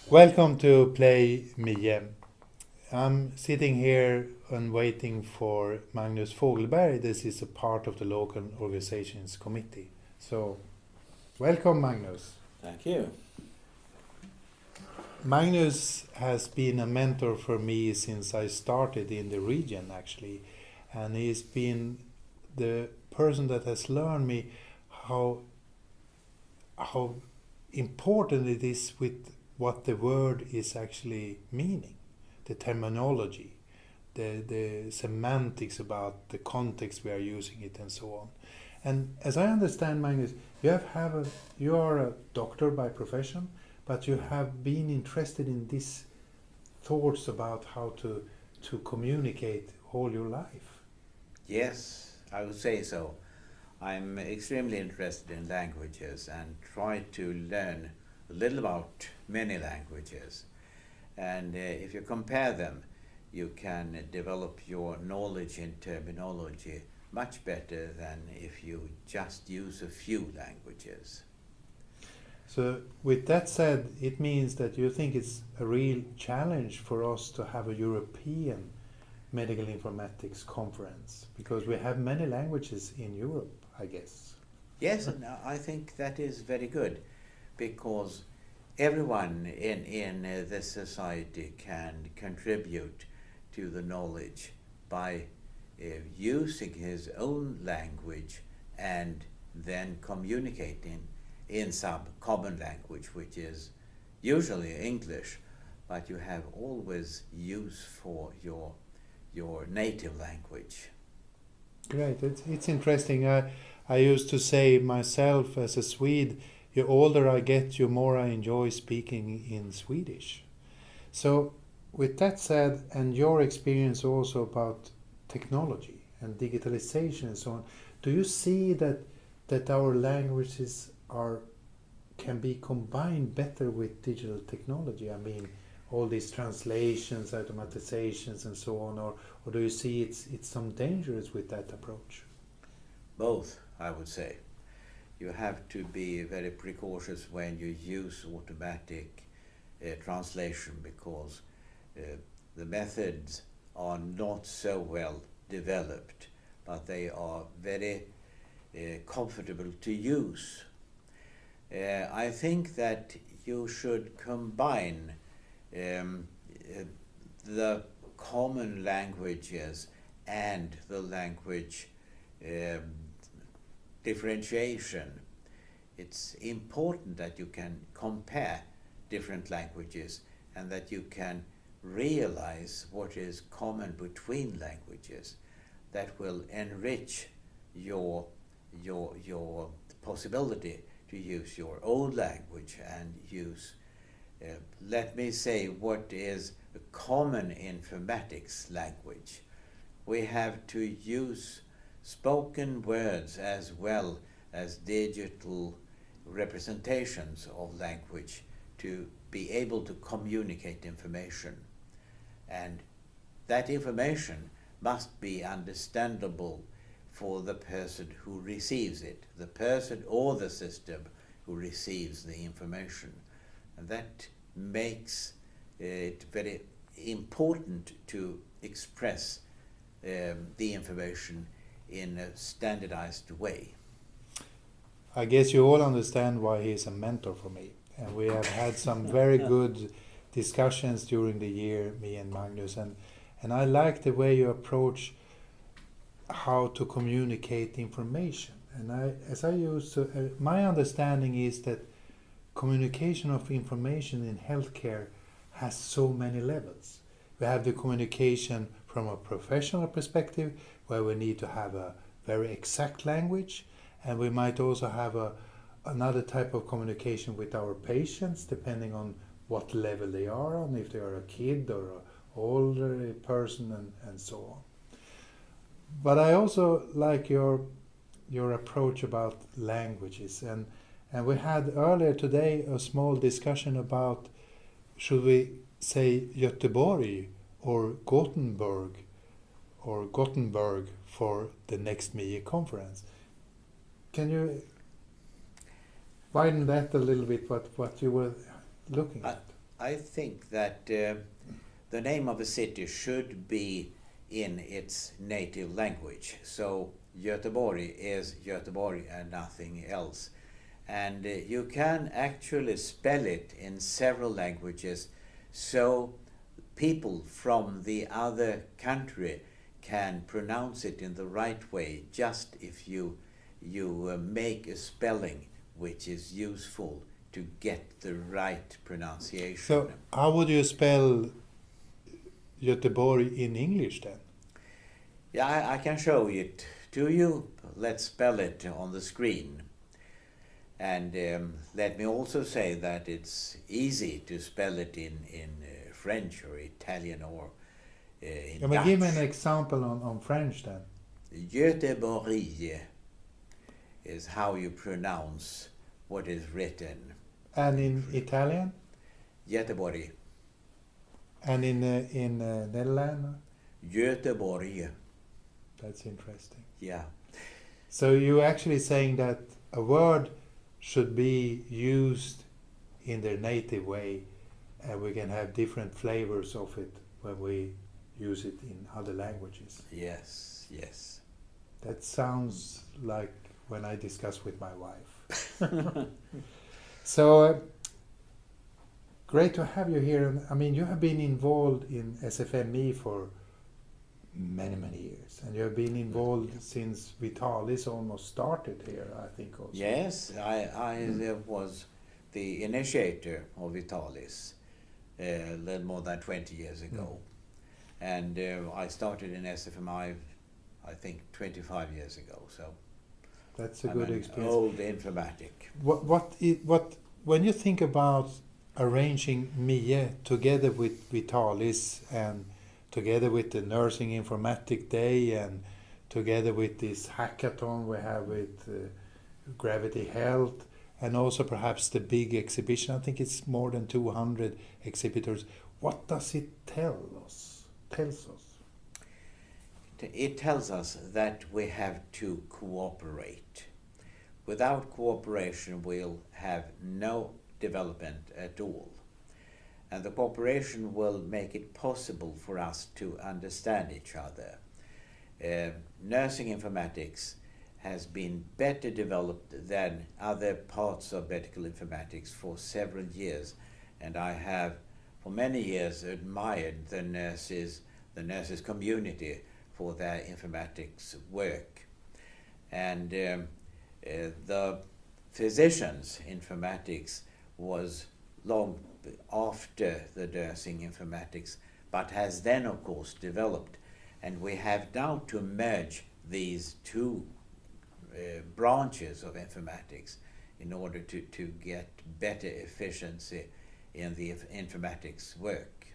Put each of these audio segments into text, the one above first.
Welcome to Play MIE. I'm sitting here and waiting for Magnus Fogelberg. This is a part of the local organizations committee. So, welcome Magnus. Thank you. Magnus has been a mentor for me since I started in the region actually, and he's been the person that has learned me how important it is with what the word is actually meaning, the terminology, the semantics about the context we are using it and so on. And as I understand, Magnus, you are a doctor by profession, but you have been interested in these thoughts about how to communicate all your life. Yes, I would say so. I'm extremely interested in languages and try to learn a little about many languages. And if you compare them, you can develop your knowledge in terminology much better than if you just use a few languages. So with that said, it means that you think it's a real challenge for us to have a European medical informatics conference, because we have many languages in Europe, I guess. Yes, and I think that is very good, because everyone in the society can contribute to the knowledge by using his own language and then communicating in some common language, which is usually English, but you have always use for your native language. Great, it's interesting. I used to say myself as a Swede, the older I get, the more I enjoy speaking in Swedish. So with that said, and your experience also about technology and digitalization and so on, do you see that our languages can be combined better with digital technology? I mean, all these translations, automatizations and so on, or do you see it's some dangers with that approach? Both, I would say. You have to be very precautious when you use automatic translation, because the methods are not so well developed, but they are very comfortable to use. I think that you should combine the common languages and the language differentiation. It's important that you can compare different languages and that you can realize what is common between languages. That will enrich your possibility to use your own language and use, let me say, what is a common informatics language. We have to use spoken words as well as digital representations of language to be able to communicate information. And that information must be understandable for the person who receives it, the person or the system who receives the information. And that makes it very important to express the information in a standardized way. I guess you all understand why he's a mentor for me. And we have had some very good discussions during the year, me and Magnus. And I like the way you approach how to communicate information. And my understanding is that communication of information in healthcare has so many levels. We have the communication from a professional perspective, where we need to have a very exact language, and we might also have another type of communication with our patients, depending on what level they are on, if they are a kid or an older person, and so on. But I also like your approach about languages, and we had earlier today a small discussion about, should we say Göteborg or Gothenburg for the next MIE conference. can you widen that a little bit? What you were looking at? I think that the name of a city should be in its native language. So Göteborg is Göteborg and nothing else. And you can actually spell it in several languages, so people from the other country can pronounce it in the right way, just if you make a spelling which is useful to get the right pronunciation. So how would you spell Göteborg in English then? Yeah, I can show it to you. Let's spell it on the screen. And let me also say that it's easy to spell it in French or Italian or in Dutch. Give me an example on French then. Göteborg is how you pronounce what is written. And in Italian? Göteborg. And in Netherlands? Göteborg. That's interesting. Yeah. So you're actually saying that a word should be used in their native way, and we can have different flavors of it when we use it in other languages. Yes, yes. That sounds like when I discuss with my wife. So great to have you here. I mean, you have been involved in SFME for many years, and you have been involved since Vitalis almost started here, I think also. Yes, I was the initiator of Vitalis a little more than 20 years ago. And I started in SFMI, I think 25 years ago, so that's a I'm good an experience. old informatic. What when you think about arranging MIE together with Vitalis and together with the Nursing Informatic Day and together with this hackathon we have with Gravity Health, and also perhaps the big exhibition, I think it's more than 200 exhibitors. What does it tells us? It tells us that we have to cooperate. Without cooperation, we'll have no development at all. And the cooperation will make it possible for us to understand each other. Nursing informatics has been better developed than other parts of medical informatics for several years, and I have for many years admired the nurses community for their informatics work. And the physicians informatics was long after the nursing informatics, but has then of course developed, and we have now to merge these two branches of informatics in order to get better efficiency in the informatics work.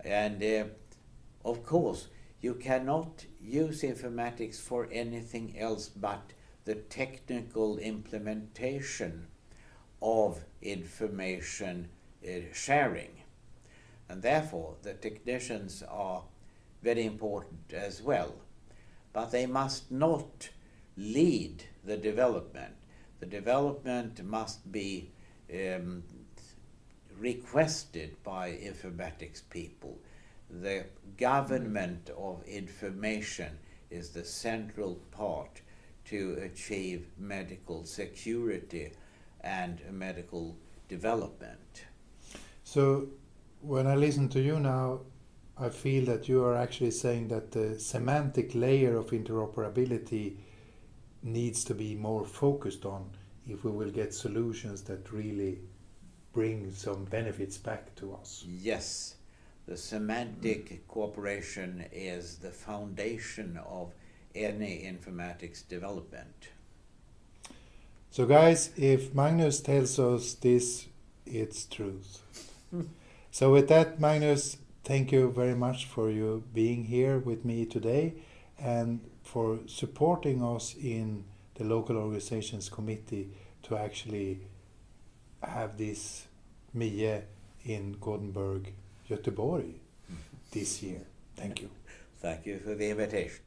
And of course you cannot use informatics for anything else but the technical implementation of information sharing. And therefore the technicians are very important as well. But they must not lead the development. The development must be requested by informatics people. The government of information is the central part to achieve medical security and medical development. So when I listen to you now, I feel that you are actually saying that the semantic layer of interoperability needs to be more focused on if we will get solutions that really bring some benefits back to us. Yes, the semantic cooperation is the foundation of any informatics development. So guys, if Magnus tells us this, it's truth. So with that, Magnus, thank you very much for you being here with me today and for supporting us in the local organizations committee to actually have this MIE in Gothenburg, Göteborg this year. Thank you. Thank you for the invitation.